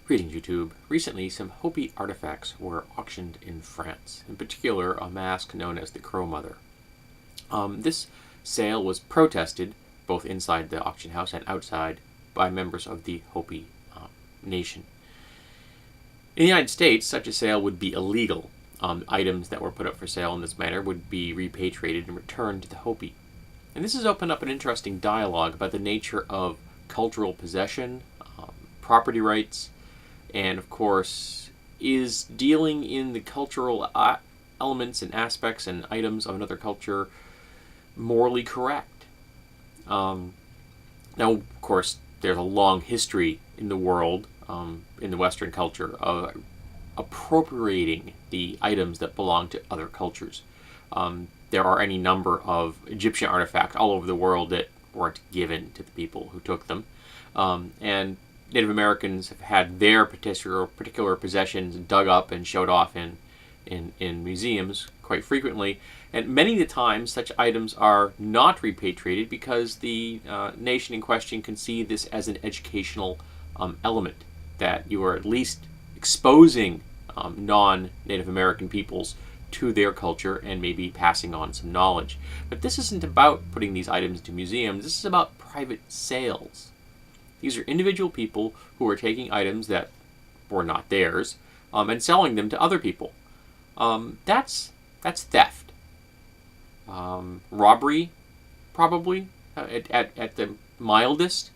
Greetings, YouTube. Recently, some Hopi artifacts were auctioned in France, in particular a mask known as the Crow Mother. This sale was protested, both inside the auction house and outside, by members of the Hopi nation. In the United States, such a sale would be illegal. Items that were put up for sale in this manner would be repatriated and returned to the Hopi. And this has opened up an interesting dialogue about the nature of cultural possession, property rights, and of course, is dealing in the cultural elements and aspects and items of another culture morally correct? Now, of course, there's a long history in the world, in the Western culture, of appropriating the items that belong to other cultures. There are any number of Egyptian artifacts all over the world that weren't given to the people who took them. And Native Americans have had their particular possessions dug up and showed off in museums quite frequently. And many of the times, such items are not repatriated because the nation in question can see this as an educational element, that you are at least exposing non-Native American peoples to their culture and maybe passing on some knowledge. But this isn't about putting these items into museums. This is about private sales. These are individual people who are taking items that were not theirs and selling them to other people. That's theft. Robbery, probably, at the mildest.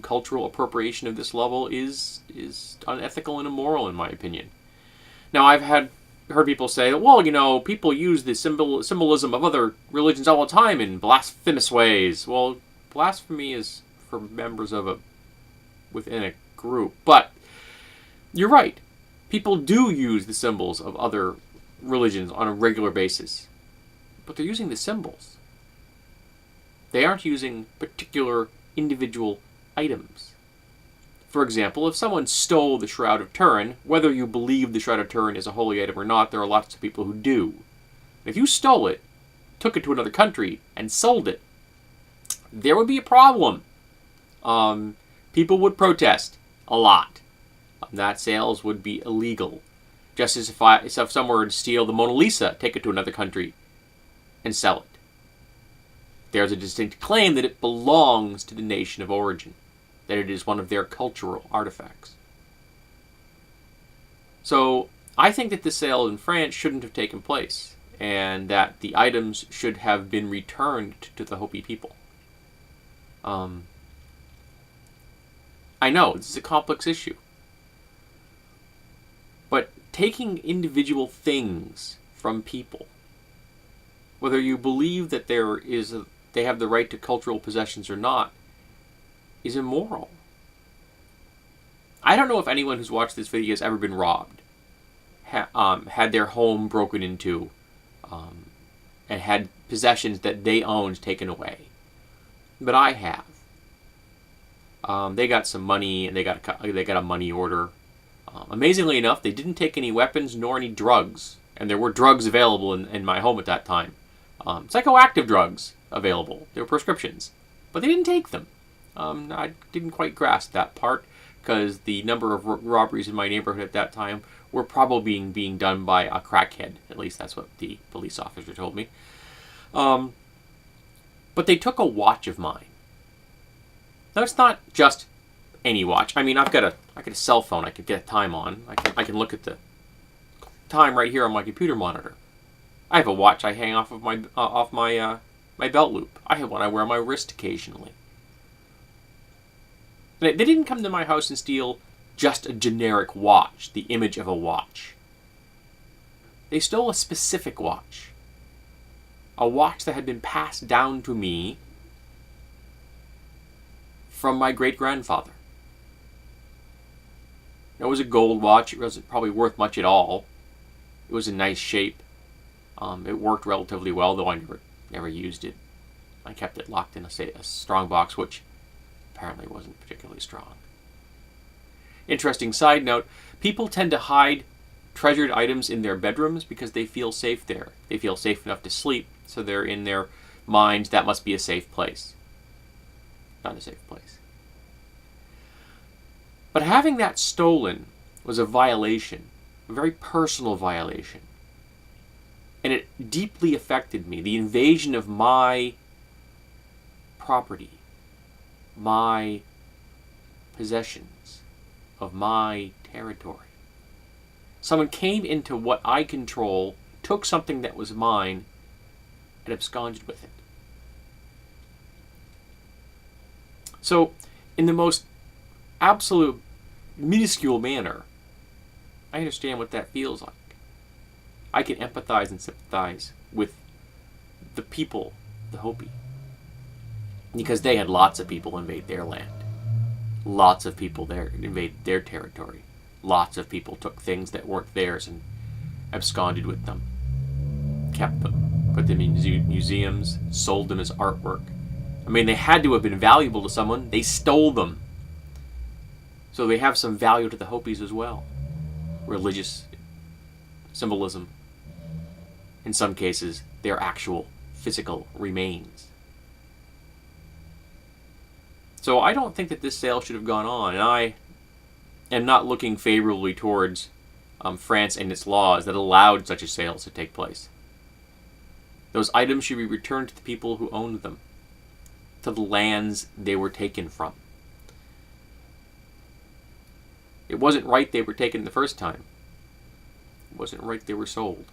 Cultural appropriation of this level is unethical and immoral, in my opinion. Now, I've heard people say, well, people use the symbolism of other religions all the time in blasphemous ways. Well, blasphemy is for members of within a group. But you're right. People do use the symbols of other religions on a regular basis. But they're using the symbols. They aren't using particular individual items. For example, if someone stole the Shroud of Turin, whether you believe the Shroud of Turin is a holy item or not, there are lots of people who do. If you stole it, took it to another country, and sold it, there would be a problem. People would protest a lot. That sales would be illegal. Just as if someone were to steal the Mona Lisa, take it to another country, and sell it. There's a distinct claim that it belongs to the nation of origin, that it is one of their cultural artifacts. So I think that the sale in France shouldn't have taken place, and that the items should have been returned to the Hopi people. I know, this is a complex issue. But taking individual things from people, whether you believe that they have the right to cultural possessions or not, is immoral. I don't know if anyone who's watched this video has ever been robbed, had their home broken into, and had possessions that they owned taken away. But I have. They got some money, and they got a money order. Amazingly enough, they didn't take any weapons nor any drugs, and there were drugs available in my home at that time. Psychoactive drugs available. They were prescriptions, but they didn't take them. I didn't quite grasp that part, because the number of robberies in my neighborhood at that time were probably being done by a crackhead. At least that's what the police officer told me. But they took a watch of mine. Now, it's not just any watch. I mean, I got a cell phone I could get time on. I can look at the time right here on my computer monitor. I have a watch I hang off of my belt loop. I have one I wear on my wrist occasionally. They didn't come to my house and steal just a generic watch, the image of a watch. They stole a specific watch. A watch that had been passed down to me from my great-grandfather. It was a gold watch. It wasn't probably worth much at all. It was in nice shape. It worked relatively well, though I never used it. I kept it locked in a strong box, which apparently wasn't particularly strong. Interesting side note, people tend to hide treasured items in their bedrooms because they feel safe there. They feel safe enough to sleep, so they're in their minds that must be a safe place. Not a safe place. But having that stolen was a violation, a very personal violation. And it deeply affected me. The invasion of my property, my possessions, of my territory. Someone came into what I control, took something that was mine, and absconded with it. So, in the most absolute, minuscule manner, I understand what that feels like. I can empathize and sympathize with the people, the Hopi, because they had lots of people invade their land. Lots of people there invaded their territory. Lots of people took things that weren't theirs and absconded with them, kept them, put them in museums, sold them as artwork. I mean, they had to have been valuable to someone. They stole them. So they have some value to the Hopis as well. Religious symbolism. In some cases, their actual physical remains. So I don't think that this sale should have gone on, and I am not looking favorably towards France and its laws that allowed such a sale to take place. Those items should be returned to the people who owned them, to the lands they were taken from. It wasn't right they were taken the first time. It wasn't right they were sold.